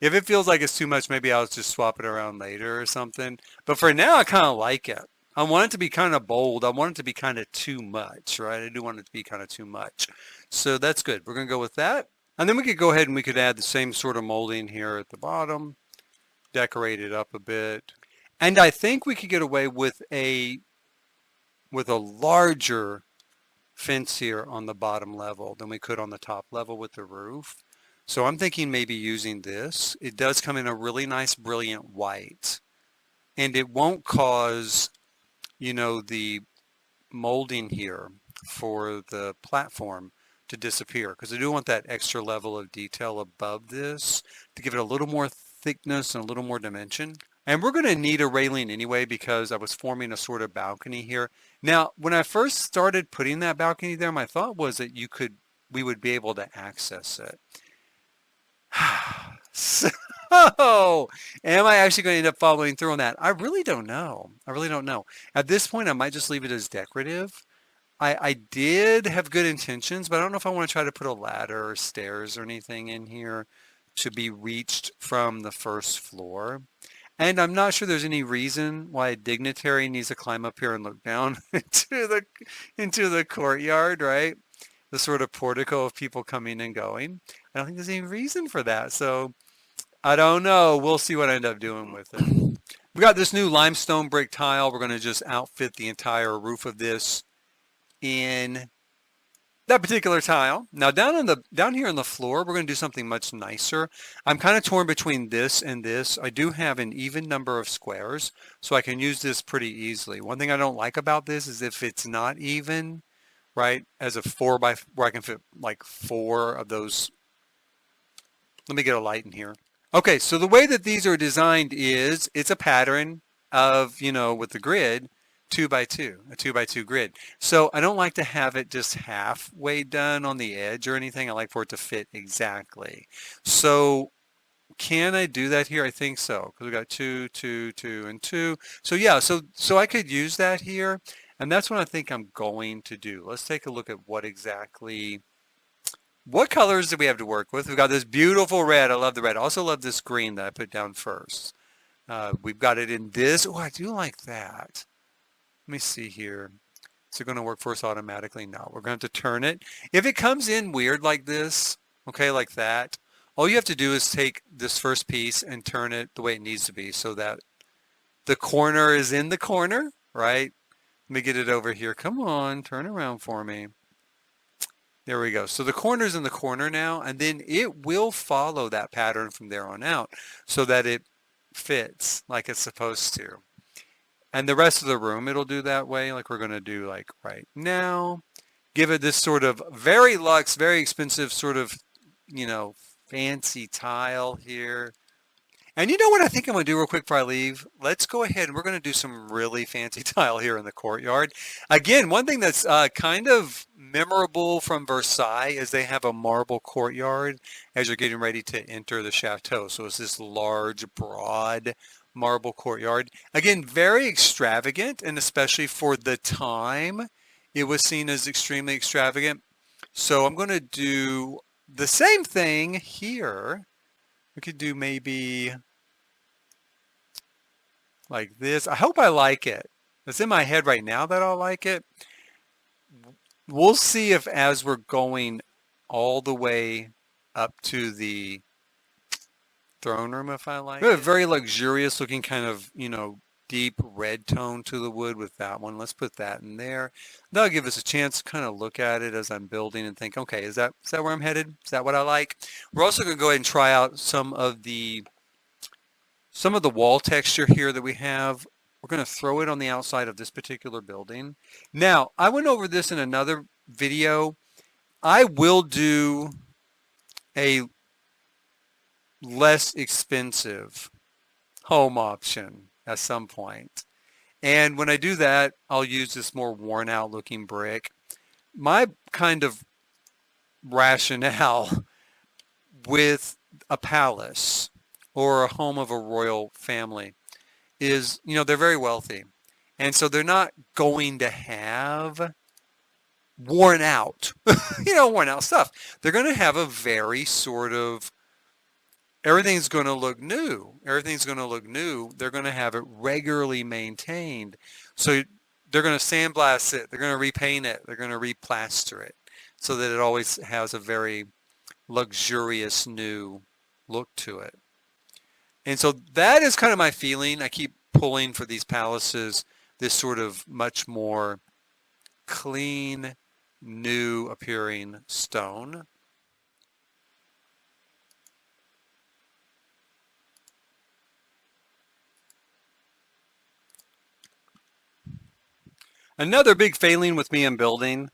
If it feels like it's too much, maybe I'll just swap it around later or something. But for now, I kind of like it. I want it to be kind of bold. I want it to be kind of too much, right? I do want it to be kind of too much. So that's good. We're going to go with that. And then we could go ahead and we could add the same sort of molding here at the bottom. decorate it up a bit. And I think we could get away with a larger fence here on the bottom level than we could on the top level with the roof. So I'm thinking maybe using this. It does come in a really nice, brilliant white. And it won't cause, the molding here for the platform to disappear, because I do want that extra level of detail above this to give it a little more thickness and a little more dimension. And we're going to need a railing anyway, because I was forming a sort of balcony here. Now, when I first started putting that balcony there, my thought was that we would be able to access it. So, am I actually going to end up following through on that? I really don't know. At this point, I might just leave it as decorative. I did have good intentions, but I don't know if I want to try to put a ladder or stairs or anything in here to be reached from the first floor. And I'm not sure there's any reason why a dignitary needs to climb up here and look down into the courtyard, right? The sort of portico of people coming and going. I don't think there's any reason for that. So I don't know. We'll see what I end up doing with it. We got this new limestone brick tile. We're going to just outfit the entire roof of this in that particular tile. Now down here on the floor, we're going to do something much nicer. I'm kind of torn between this and this. I do have an even number of squares, so I can use this pretty easily. One thing I don't like about this is if it's not even, right, as a 4x, where I can fit like 4 of those. Let me get a light in here. Okay, so the way that these are designed is it's a pattern of, with the grid, 2x2, a 2x2 grid. So I don't like to have it just halfway done on the edge or anything. I like for it to fit exactly. So can I do that here? I think so, because we got 2, 2, 2, and 2. So yeah, so I could use that here, and that's what I think I'm going to do. Let's take a look at what colors do we have to work with. We've got this beautiful red. I love the red. I also love this green that I put down first. We've got it in this. Oh, I do like that. Let me see here. Is it going to work for us automatically? No, we're going to have to turn it. If it comes in weird like this, okay, like that, all you have to do is take this first piece and turn it the way it needs to be so that the corner is in the corner, right? Let me get it over here. Come on, turn around for me. There we go. So the corner's in the corner now, and then it will follow that pattern from there on out so that it fits like it's supposed to. And the rest of the room, it'll do that way, like we're going to do like right now. Give it this sort of very luxe, very expensive sort of, fancy tile here. And you know what I think I'm going to do real quick before I leave? Let's go ahead and we're going to do some really fancy tile here in the courtyard. Again, one thing that's kind of memorable from Versailles is they have a marble courtyard as you're getting ready to enter the chateau. So it's this large, broad marble courtyard. Again, very extravagant, and especially for the time, it was seen as extremely extravagant. So I'm going to do the same thing here. We could do maybe like this. I hope I like it. It's in my head right now that I'll like it. We'll see if as we're going all the way up to the throne room, if I like it. A very luxurious looking kind of, deep red tone to the wood with that one. Let's put that in there. That'll give us a chance to kind of look at it as I'm building and think, okay, is that where I'm headed? Is that what I like? We're also going to go ahead and try out some of the wall texture here that we have. We're going to throw it on the outside of this particular building. Now, I went over this in another video. I will do a less expensive home option at some point. And when I do that, I'll use this more worn out looking brick. My kind of rationale with a palace or a home of a royal family is, they're very wealthy. And so they're not going to have worn out, worn out stuff. They're going to have a very sort of, everything's going to look new. Everything's going to look new. They're going to have it regularly maintained. So they're going to sandblast it. They're going to repaint it. They're going to replaster it so that it always has a very luxurious new look to it. And so that is kind of my feeling. I keep pulling for these palaces, this sort of much more clean, new appearing stone. Another big failing with me in building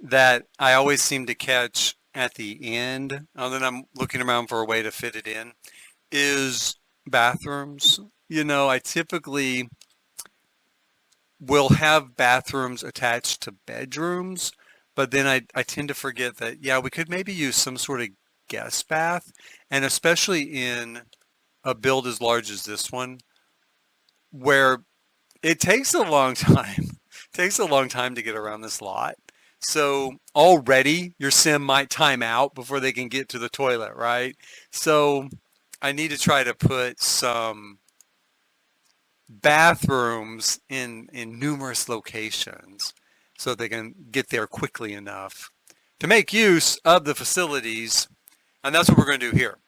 that I always seem to catch at the end, other than I'm looking around for a way to fit it in, is bathrooms. You know, I typically will have bathrooms attached to bedrooms, but then I tend to forget that, yeah, we could maybe use some sort of guest bath, and especially in a build as large as this one, where it takes a long time. Takes a long time to get around this lot. So already your sim might time out before they can get to the toilet, right? So I need to try to put some bathrooms in numerous locations so they can get there quickly enough to make use of the facilities. And that's what we're going to do here.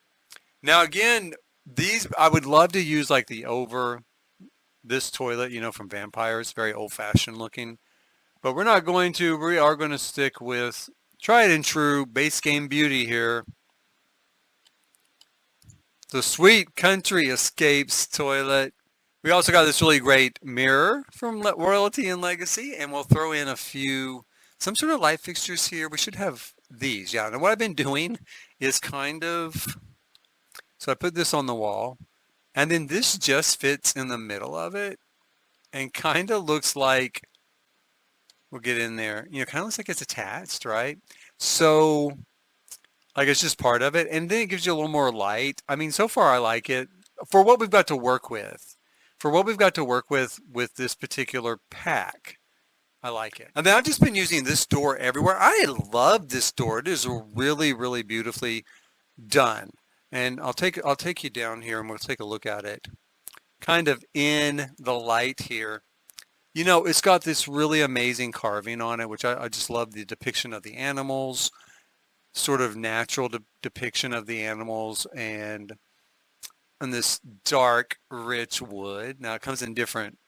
Now, again, these, I would love to use like the over this toilet, you know, from Vampires, very old fashioned looking, but we're not going to. We are going to stick with tried and true base game beauty here. The Sweet Country Escapes toilet. We also got this really great mirror from Royalty and Legacy, and we'll throw in a few, some sort of light fixtures here. We should have these. Yeah, and what I've been doing is kind of, so I put this on the wall, and then this just fits in the middle of it and kind of looks like, we'll get in there, you know, kind of looks like it's attached, right? So, like it's just part of it. And then it gives you a little more light. I mean, so far I like it for what we've got to work with. For what we've got to work with this particular pack, I like it. And then I've just been using this door everywhere. I love this door. It is really, really beautifully done. And I'll take you down here and we'll take a look at it. Kind of in the light here. You know, it's got this really amazing carving on it, which I just love the depiction of the animals, sort of natural depiction of the animals, and this dark, rich wood. Now it comes in different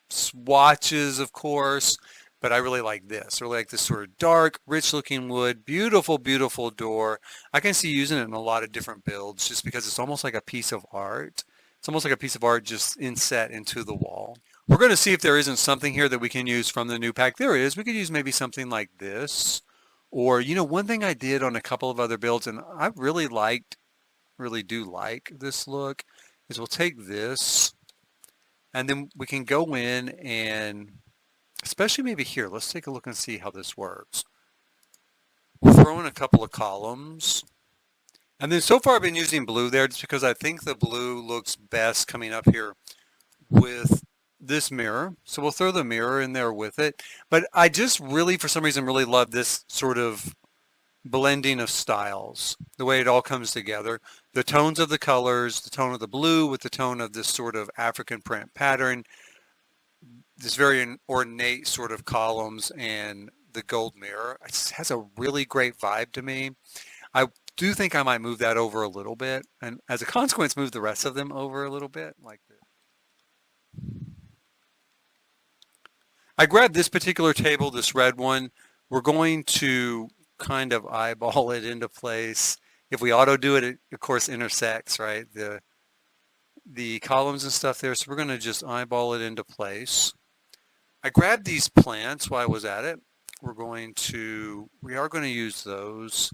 swatches, of course, but I really like this. I really like this sort of dark, rich looking wood. Beautiful, beautiful door. I can see using it in a lot of different builds just because it's almost like a piece of art. It's almost like a piece of art just inset into the wall. We're going to see if there isn't something here that we can use from the new pack. There is. We could use maybe something like this. Or, you know, one thing I did on a couple of other builds, and I really do like this look, is we'll take this and then we can go in and, especially maybe here, let's take a look and see how this works. We'll throw in a couple of columns. And then so far I've been using blue there just because I think the blue looks best coming up here with this mirror. So we'll throw the mirror in there with it. But I just really, for some reason, really love this sort of blending of styles, the way it all comes together. The tones of the colors, the tone of the blue with the tone of this sort of African print pattern, this very ornate sort of columns, and the gold mirror. It just has a really great vibe to me. I do think I might move that over a little bit, and as a consequence, move the rest of them over a little bit like this. I grabbed this particular table, this red one. We're going to kind of eyeball it into place. If we auto do it, it of course intersects, right? The columns and stuff there. So we're going to just eyeball it into place. I grabbed these plants while I was at it. We are going to use those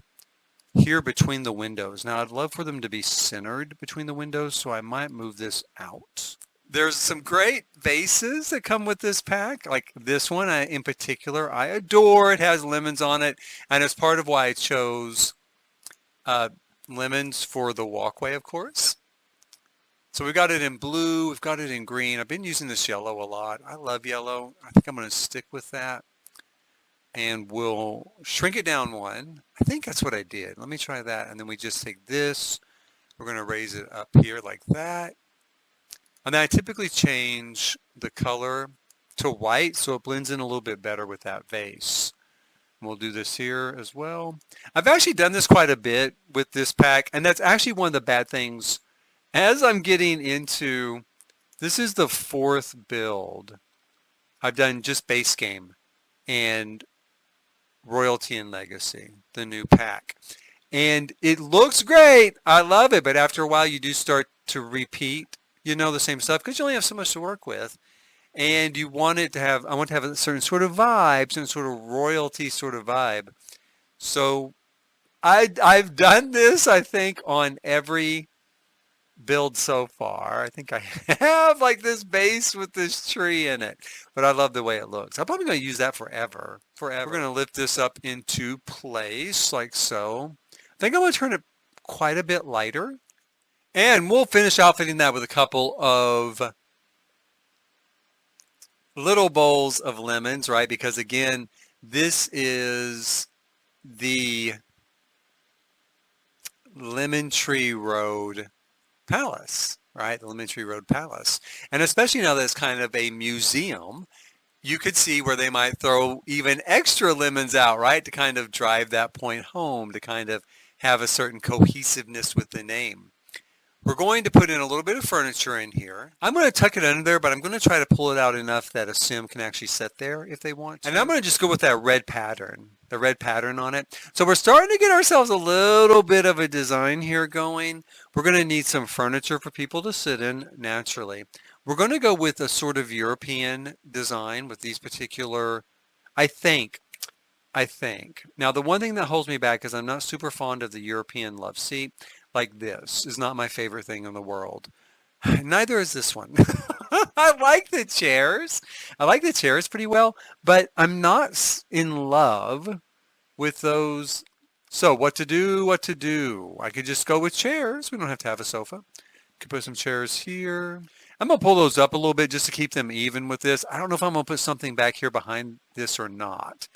here between the windows. Now I'd love for them to be centered between the windows, so I might move this out. There's some great vases that come with this pack, like this one in particular. I adore. It has lemons on it, and it's part of why I chose lemons for the walkway, of course. So we've got it in blue, we've got it in green. I've been using this yellow a lot. I love yellow. I think I'm going to stick with that. And we'll shrink it down one. I think that's what I did. Let me try that. And then we just take this. We're going to raise it up here like that. And then I typically change the color to white so it blends in a little bit better with that vase. And we'll do this here as well. I've actually done this quite a bit with this pack, and that's actually one of the bad things As I'm getting into, this is the fourth build. I've done just base game and Royalty and Legacy, the new pack. And it looks great. I love it. But after a while, you do start to repeat, the same stuff because you only have so much to work with. And you want it to have, I want to have a certain sort of vibe, certain sort of royalty sort of vibe. So I've done this, I think, on every build so far. I think I have like this base with this tree in it, but I love the way it looks. I'm probably going to use that forever. We're going to lift this up into place like so. I think I'm going to turn it quite a bit lighter, and we'll finish outfitting that with a couple of little bowls of lemons, right? Because again, this is the Lemon Tree Road Palace, right? The Lemon Tree Road Palace. And especially now that it's kind of a museum, you could see where they might throw even extra lemons out, right? To kind of drive that point home, to kind of have a certain cohesiveness with the name. We're going to put in a little bit of furniture in here. I'm going to tuck it under there, but I'm going to try to pull it out enough that a sim can actually sit there if they want to. And I'm going to just go with that red pattern, the red pattern on it. So we're starting to get ourselves a little bit of a design here going. We're going to need some furniture for people to sit in naturally. We're going to go with a sort of European design with these particular, I think. Now, the one thing that holds me back is I'm not super fond of the European love seat. Like this is not my favorite thing in the world. Neither is this one. I like the chairs. I like the chairs pretty well, but I'm not in love with those. So what to do? I could just go with chairs. We don't have to have a sofa. Could put some chairs here. I'm going to pull those up a little bit just to keep them even with this. I don't know if I'm going to put something back here behind this or not.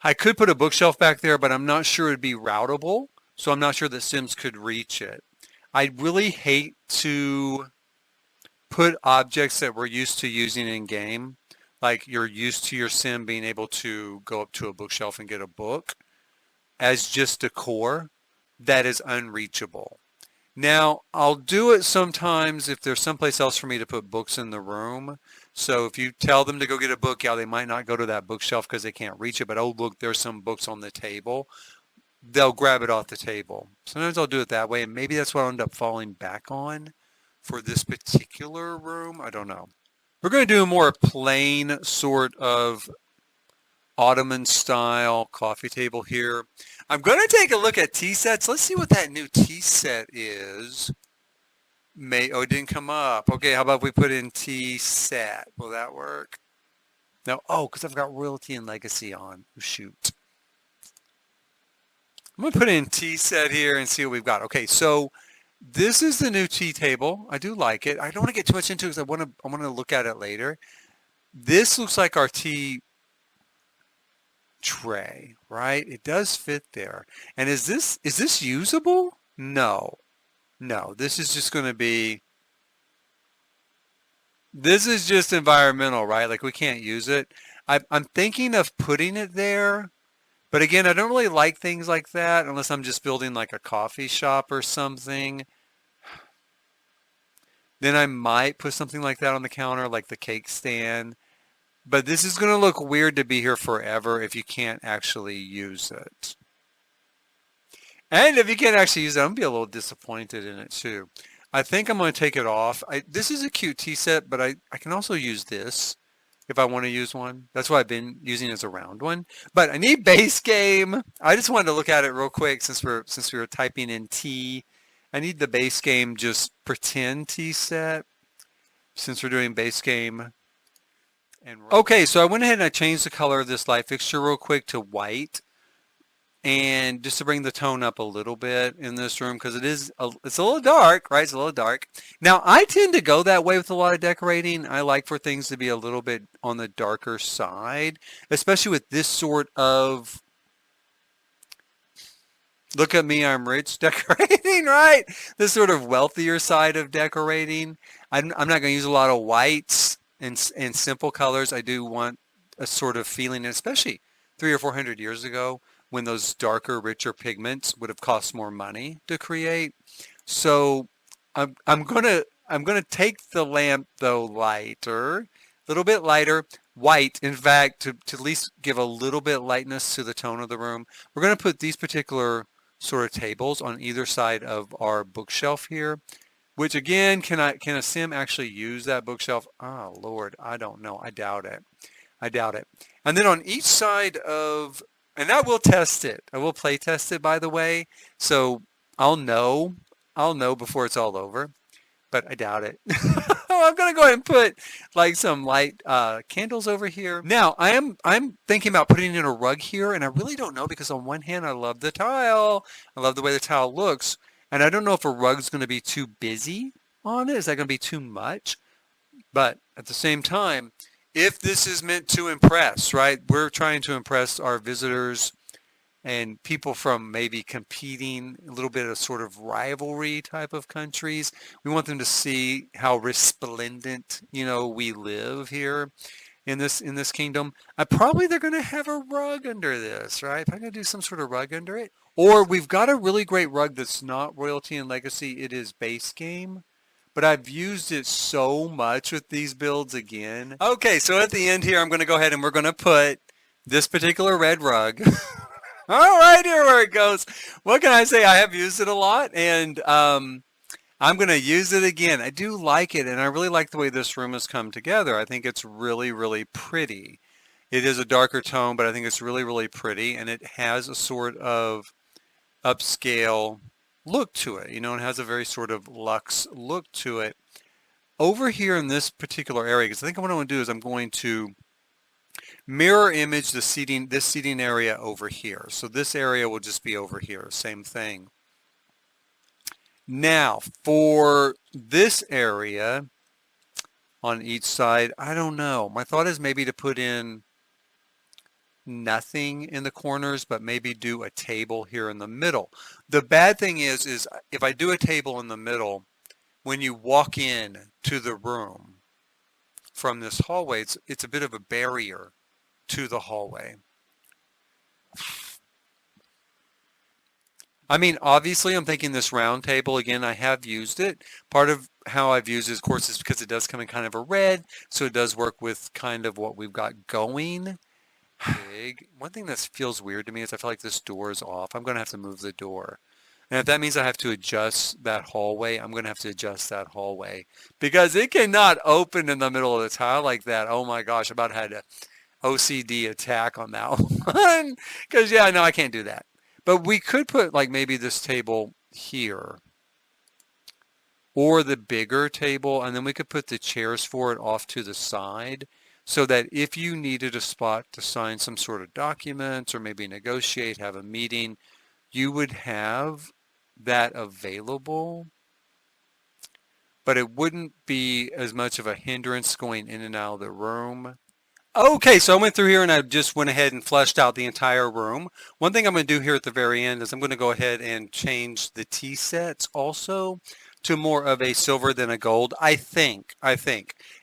I could put a bookshelf back there, but I'm not sure it'd be routable. So I'm not sure that Sims could reach it. I really hate to put objects that we're used to using in game, like you're used to your Sim being able to go up to a bookshelf and get a book, as just decor that is unreachable. Now, I'll do it sometimes if there's someplace else for me to put books in the room. So if you tell them to go get a book, yeah, they might not go to that bookshelf because they can't reach it, but oh, look, there's some books on the table. They'll grab it off the table. Sometimes I'll do it that way, and maybe that's what I'll end up falling back on for this particular room. I don't know. We're going to do a more plain sort of Ottoman style coffee table here. I'm going to take a look at tea sets. Let's see what that new tea set is. Oh, it didn't come up. Okay, how about we put in tea set? Will that work? No. Oh, because I've got Royalty and Legacy on. Oh, shoot. I'm going to put in tea set here and see what we've got. Okay, so this is the new tea table. I do like it. I don't want to get too much into it because I want to look at it later. This looks like our tea tray, right? It does fit there. And is this usable? No. This is just going to be, this is just environmental, right? Like we can't use it. I'm thinking of putting it there. But again, I don't really like things like that unless I'm just building like a coffee shop or something. Then I might put something like that on the counter, like the cake stand. But this is going to look weird to be here forever if you can't actually use it. And if you can't actually use it, I'm going to be a little disappointed in it too. I think I'm going to take it off. This is a cute tea set, but I can also use this if I want to use one. That's what I've been using as a round one. But I need base game. I just wanted to look at it real quick since we were typing in tea. I need the base game just pretend tea set since we're doing base game. Okay, so I went ahead and I changed the color of this light fixture real quick to white. And just to bring the tone up a little bit in this room because it's a little dark, right? It's a little dark. Now, I tend to go that way with a lot of decorating. I like for things to be a little bit on the darker side, especially with this sort of, look at me, I'm rich decorating, right? This sort of wealthier side of decorating. I'm not going to use a lot of whites and simple colors. I do want a sort of feeling, especially 300 or 400 years ago, when those darker, richer pigments would have cost more money to create. So I'm gonna take the lamp though lighter, a little bit lighter, white. In fact, to at least give a little bit lightness to the tone of the room, we're gonna put these particular sort of tables on either side of our bookshelf here. Which again, can a sim actually use that bookshelf? Oh Lord, I don't know. I doubt it. I doubt it. And then on each side of, and I will test it. I will play test it, by the way. So I'll know. I'll know before it's all over, but I doubt it. I'm gonna go ahead and put like some light candles over here. Now I'm thinking about putting in a rug here, and I really don't know because on one hand I love the tile. I love the way the tile looks, and I don't know if a rug's gonna be too busy on it. Is that gonna be too much? But at the same time, if this is meant to impress, right? We're trying to impress our visitors and people from maybe competing, a little bit of sort of rivalry type of countries. We want them to see how resplendent, we live here in this kingdom. Probably they're going to have a rug under this, right? I'm going to do some sort of rug under it. Or we've got a really great rug that's not royalty and legacy. It is base game. But I've used it so much with these builds again. Okay, so at the end here, I'm going to go ahead and we're going to put this particular red rug. All right, here where it goes. What can I say? I have used it a lot, and I'm going to use it again. I do like it, and I really like the way this room has come together. I think it's really, really pretty. It is a darker tone, but I think it's really, really pretty, and it has a sort of upscale look to it. It has a very sort of luxe look to it. Over here in this particular area, because I think what I want to do is I'm going to mirror image this seating area over here. So this area will just be over here, same thing. Now for this area on each side, I don't know. My thought is maybe to put in nothing in the corners, but maybe do a table here in the middle. The bad thing is if I do a table in the middle, when you walk in to the room from this hallway, it's a bit of a barrier to the hallway. I mean, obviously I'm thinking this round table, again, I have used it. Part of how I've used it, of course, is because it does come in kind of a red, so it does work with kind of what we've got going. Big. One thing that feels weird to me is I feel like this door is off. I'm going to have to move the door. And if that means I have to adjust that hallway, I'm going to have to adjust that hallway. Because it cannot open in the middle of the tile like that. Oh my gosh, I about had an OCD attack on that one. Because yeah, no, I can't do that. But we could put like maybe this table here. Or the bigger table, and then we could put the chairs for it off to the side. So that if you needed a spot to sign some sort of documents or maybe negotiate, have a meeting, you would have that available. But it wouldn't be as much of a hindrance going in and out of the room. Okay, so I went through here and I just went ahead and fleshed out the entire room. One thing I'm going to do here at the very end is I'm going to go ahead and change the tea sets also to more of a silver than a gold, I think.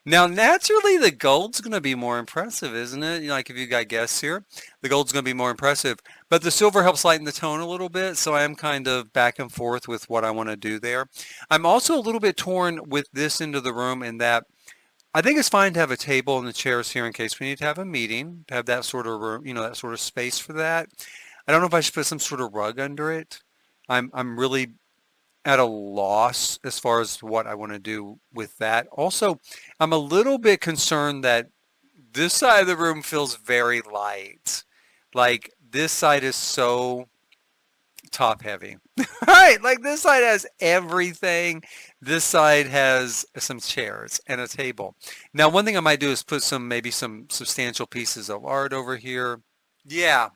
Now, naturally, the gold's going to be more impressive, isn't it? Like if you got guests here, the gold's going to be more impressive. But the silver helps lighten the tone a little bit, so I am kind of back and forth with what I want to do there. I'm also a little bit torn with this end of the room in that I think it's fine to have a table and the chairs here in case we need to have a meeting, to have that sort of room, that sort of space for that. I don't know if I should put some sort of rug under it. I'm really at a loss as far as what I want to do with that. Also, I'm a little bit concerned that this side of the room feels very light. Like this side is so top heavy. Right, like this side has everything. This side has some chairs and a table. Now, one thing I might do is put maybe some substantial pieces of art over here. Yeah,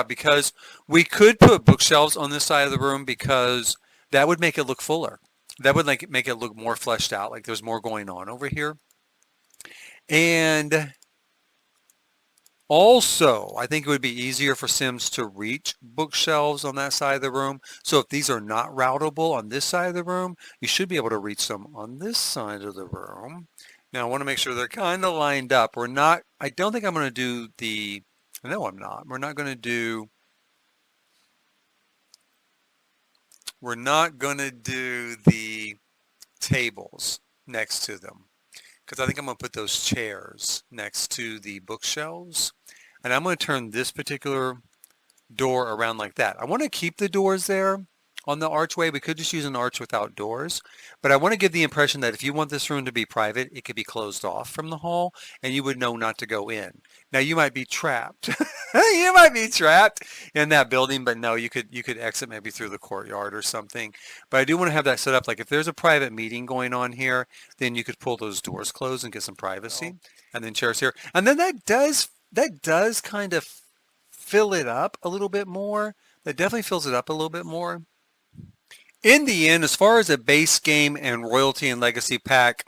because we could put bookshelves on this side of the room because that would make it look fuller. That would make it look more fleshed out, like there's more going on over here. And also, I think it would be easier for Sims to reach bookshelves on that side of the room. So if these are not routable on this side of the room, you should be able to reach them on this side of the room. Now, I want to make sure they're kind of lined up. I don't think I'm going to do no, I'm not. We're not going to do the tables next to them, because I think I'm going to put those chairs next to the bookshelves. And I'm going to turn this particular door around like that. I want to keep the doors there on the archway. We could just use an arch without doors, but I want to give the impression that if you want this room to be private, it could be closed off from the hall and you would know not to go in. Now you might be trapped. You might be trapped in that building, but no, you could exit maybe through the courtyard or something. But I do want to have that set up. Like if there's a private meeting going on here, then you could pull those doors closed and get some privacy. And then chairs here. And then that does kind of fill it up a little bit more. That definitely fills it up a little bit more. In the end, as far as a base game and royalty and legacy pack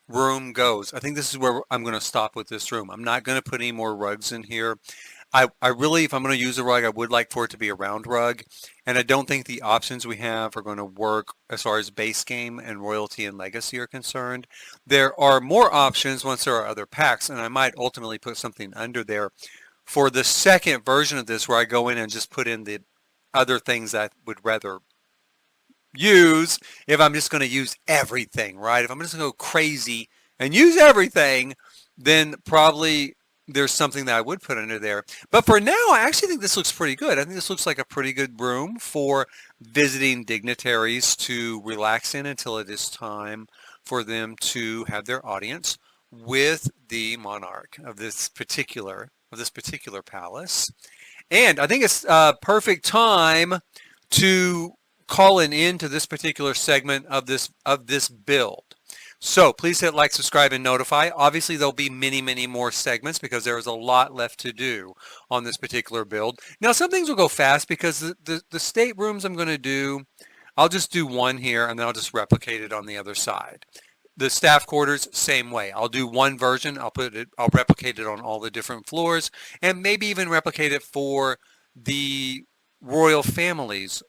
room goes, I think this is where I'm going to stop with this room. I'm not going to put any more rugs in here. I really, if I'm going to use a rug, I would like for it to be a round rug. And I don't think the options we have are going to work as far as base game and royalty and legacy are concerned. There are more options once there are other packs, and I might ultimately put something under there for the second version of this where I go in and just put in the other things I would rather use if I'm just going to use everything, right? If I'm just going to go crazy and use everything, then probably there's something that I would put under there. But for now, I actually think this looks pretty good. I think this looks like a pretty good room for visiting dignitaries to relax in until it is time for them to have their audience with the monarch of this particular palace. And I think it's a perfect time to call an end to this particular segment of this build. So please hit like, subscribe, and notify. Obviously, there'll be many, many more segments because there is a lot left to do on this particular build. Now, some things will go fast because the staterooms I'm going to do, I'll just do one here and then I'll just replicate it on the other side. The staff quarters, same way. I'll do one version. I'll replicate it on all the different floors and maybe even replicate it for the royal families,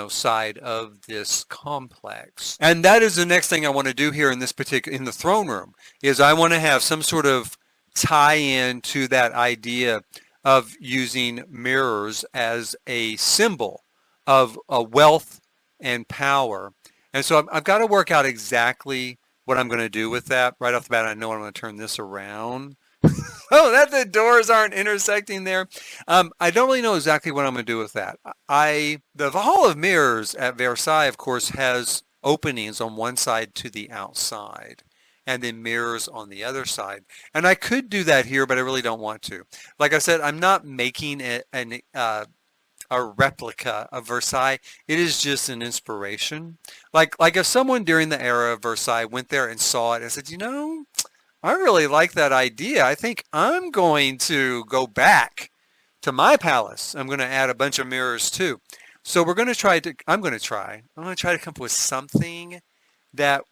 side of this complex. And that is the next thing I want to do here in in the throne room, is I want to have some sort of tie-in to that idea of using mirrors as a symbol of wealth and power. And so I've got to work out exactly what I'm going to do with that. Right off the bat, I know I'm going to turn this around. Oh, that the doors aren't intersecting there. I don't really know exactly what I'm going to do with that. The Hall of Mirrors at Versailles, of course, has openings on one side to the outside and then mirrors on the other side. And I could do that here, but I really don't want to. Like I said, I'm not making it a replica of Versailles. It is just an inspiration. Like if someone during the era of Versailles went there and saw it and said, I really like that idea. I think I'm going to go back to my palace. I'm going to add a bunch of mirrors too. So I'm going to try to come up with something that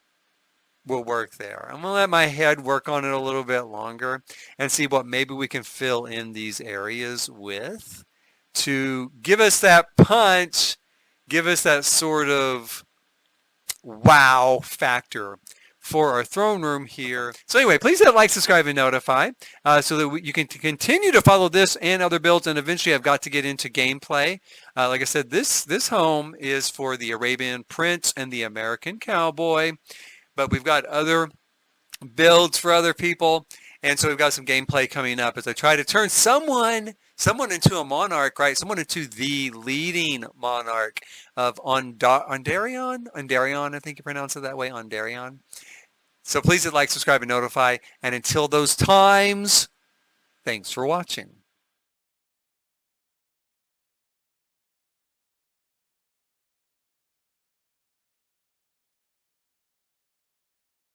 will work there. I'm going to let my head work on it a little bit longer and see what maybe we can fill in these areas with to give us that punch, give us that sort of wow factor for our throne room here. So anyway, please hit like, subscribe, and notify so that you can continue to follow this and other builds. And eventually I've got to get into gameplay. Like I said, this home is for the Arabian Prince and the American Cowboy, but we've got other builds for other people. And so we've got some gameplay coming up as I try to turn someone into a monarch, right? Someone into the leading monarch of Ondarion, I think you pronounce it that way, Ondarion. So please hit like, subscribe, and notify. And until those times, thanks for watching.